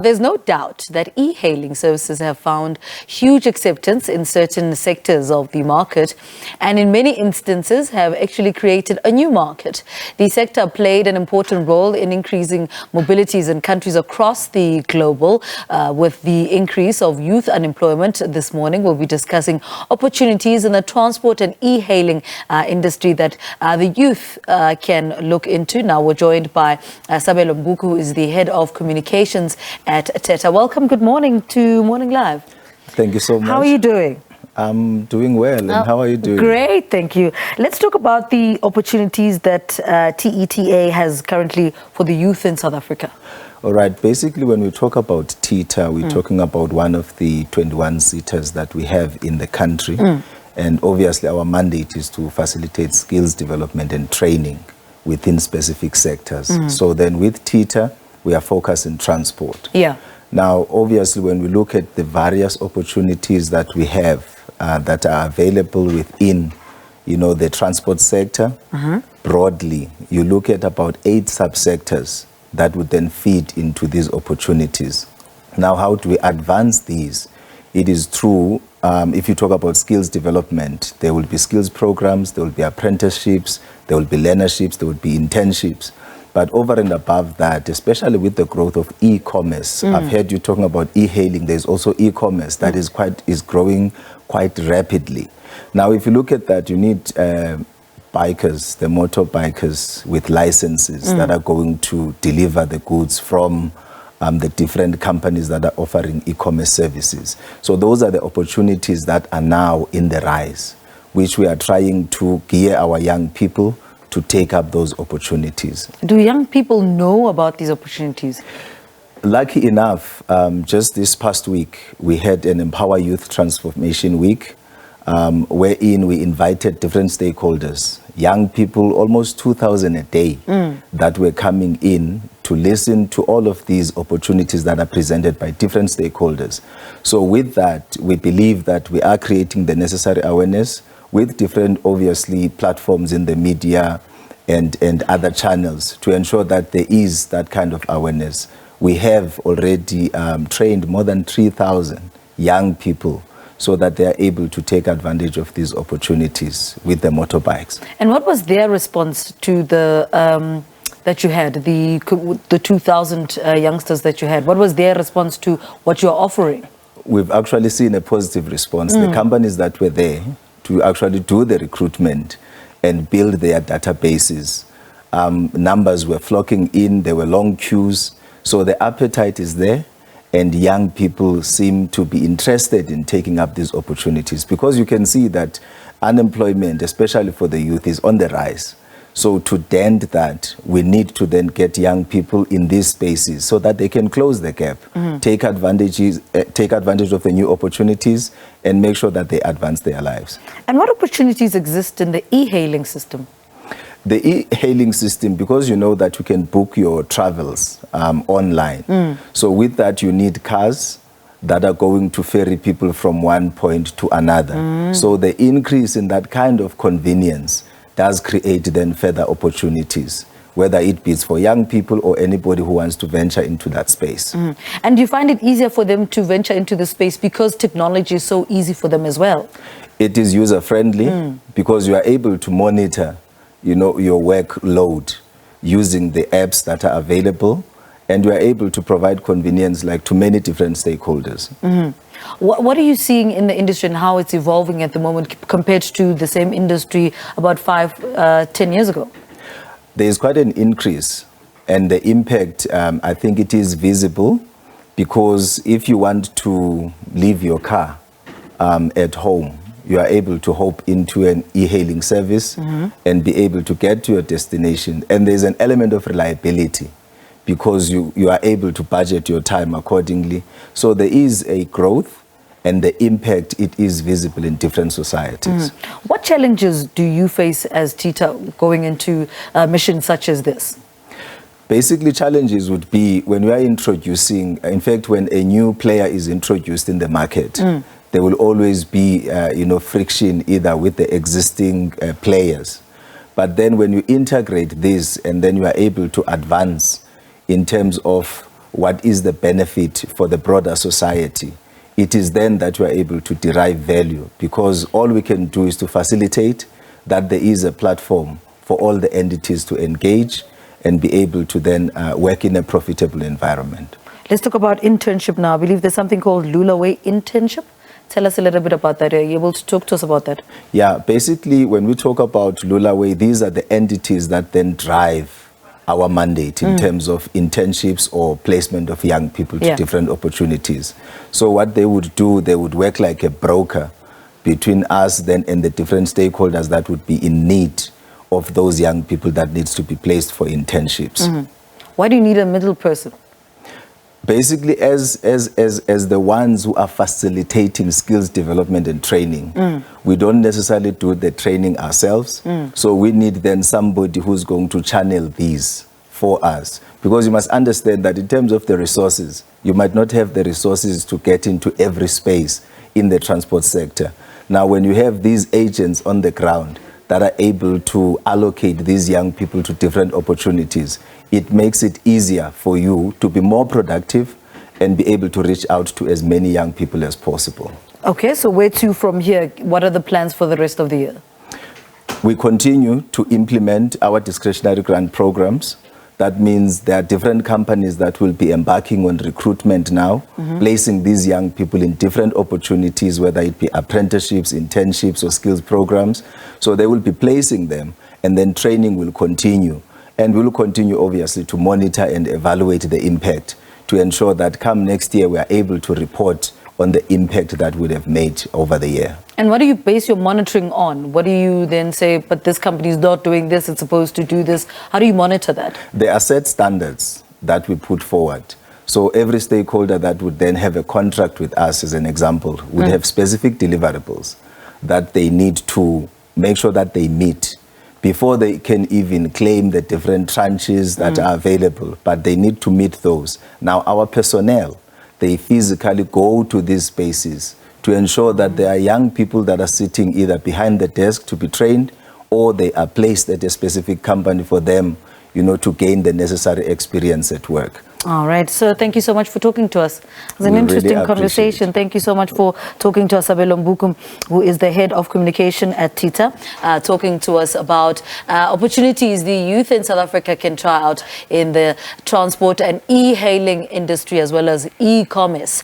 There's no doubt that e-hailing services have found huge acceptance in certain sectors of the market and in many instances have actually created a new market. The sector played an important role in increasing mobilities in countries across the global. With the increase of youth unemployment this morning, we'll be discussing opportunities in the transport and e-hailing industry that the youth can look into. Now we're joined by Sabelo Mbuku, who is the head of communications at TETA. Welcome, good morning to Morning Live. Thank you so much. How are you doing? I'm doing well, and how are you doing? Great, thank you. Let's talk about the opportunities that TETA has currently for the youth in South Africa. All right, basically when we talk about TETA, we're talking about one of the 21 seaters that we have in the country. And obviously our mandate is to facilitate skills development and training within specific sectors. So then with TETA, we are focused in transport. Yeah. Now, obviously, when we look at the various opportunities that we have that are available within, the transport sector, broadly, you look at about 8 subsectors that would then feed into these opportunities. Now, how do we advance these? It is true, if you talk about skills development, there will be skills programs, there will be apprenticeships, there will be learnerships, there will be internships. But over and above that, especially with the growth of e-commerce, I've heard you talking about e-hailing. There's also e-commerce that is growing quite rapidly. Now, if you look at that, you need bikers, the motorbikers with licenses that are going to deliver the goods from the different companies that are offering e-commerce services. So those are the opportunities that are now in the rise, which we are trying to gear our young people to take up those opportunities. Do young people know about these opportunities? Lucky enough, just this past week, we had an Empower Youth Transformation Week, wherein we invited different stakeholders, young people, almost 2,000 a day, that were coming in to listen to all of these opportunities that are presented by different stakeholders. So with that, we believe that we are creating the necessary awareness with different, obviously, platforms in the media and other channels to ensure that there is that kind of awareness. We have already trained more than 3,000 young people so that they are able to take advantage of these opportunities with the motorbikes. And what was their response to the that you had, the 2,000 youngsters that you had? What was their response to what you're offering? We've actually seen a positive response. The companies that were there to actually do the recruitment and build their databases, numbers were flocking in, there were long queues, so the appetite is there, and young people seem to be interested in taking up these opportunities because you can see that unemployment, especially for the youth, is on the rise. So to dent that, we need to then get young people in these spaces so that they can close the gap, take advantage of the new opportunities and make sure that they advance their lives. And what opportunities exist in the e-hailing system? The e-hailing system, because you know that you can book your travels online. So with that, you need cars that are going to ferry people from one point to another. So the increase in that kind of convenience does create then further opportunities, whether it be for young people or anybody who wants to venture into that space. And do you find it easier for them to venture into the space because technology is so easy for them as well? It is user-friendly because you are able to monitor, your workload using the apps that are available, and you are able to provide convenience to many different stakeholders. What are you seeing in the industry and how it's evolving at the moment compared to the same industry about 10 years ago? There is quite an increase, and the impact, I think it is visible, because if you want to leave your car at home, you are able to hop into an e-hailing service and be able to get to your destination. And there's an element of reliability, because you are able to budget your time accordingly. So there is a growth, and the impact, it is visible in different societies. What challenges do you face as TETA going into missions such as this? Basically, challenges would be when we are introducing, in fact, when a new player is introduced in the market, there will always be, friction either with the existing players. But then when you integrate this and then you are able to advance in terms of what is the benefit for the broader society, it is then that we are able to derive value, because all we can do is to facilitate that there is a platform for all the entities to engage and be able to then work in a profitable environment. Let's talk about internship now. I believe there's something called Lula Way internship. Tell us a little bit about that. Are you able to talk to us about that? Yeah, basically when we talk about Lula Way, these are the entities that then drive our mandate in terms of internships or placement of young people to different opportunities. So what they would do, they would work like a broker between us then and the different stakeholders that would be in need of those young people that needs to be placed for internships. Why do you need a middle person? Basically, as the ones who are facilitating skills development and training, we don't necessarily do the training ourselves. So we need then somebody who's going to channel these for us. Because you must understand that in terms of the resources, you might not have the resources to get into every space in the transport sector. Now, when you have these agents on the ground that are able to allocate these young people to different opportunities, it makes it easier for you to be more productive and be able to reach out to as many young people as possible. Okay, so where to from here? What are the plans for the rest of the year? We continue to implement our discretionary grant programs. That means there are different companies that will be embarking on recruitment now, placing these young people in different opportunities, whether it be apprenticeships, internships, or skills programs. So they will be placing them, and then training will continue. And we will continue, obviously, to monitor and evaluate the impact to ensure that come next year, we are able to report on the impact that we have made over the year. And what do you base your monitoring on? What do you then say, but this company is not doing this, it's supposed to do this? How do you monitor that? There are set standards that we put forward. So every stakeholder that would then have a contract with us, as an example, would have specific deliverables that they need to make sure that they meet before they can even claim the different tranches that are available, but they need to meet those. Now, our personnel, they physically go to these spaces to ensure that there are young people that are sitting either behind the desk to be trained, or they are placed at a specific company for them, you know, to gain the necessary experience at work. All right, sir, thank you so much for talking to us. It was an interesting conversation. Thank you so much for talking to us, Sabelo Mbuku, who is the head of communication at TETA, talking to us about opportunities the youth in South Africa can try out in the transport and e-hailing industry, as well as e-commerce.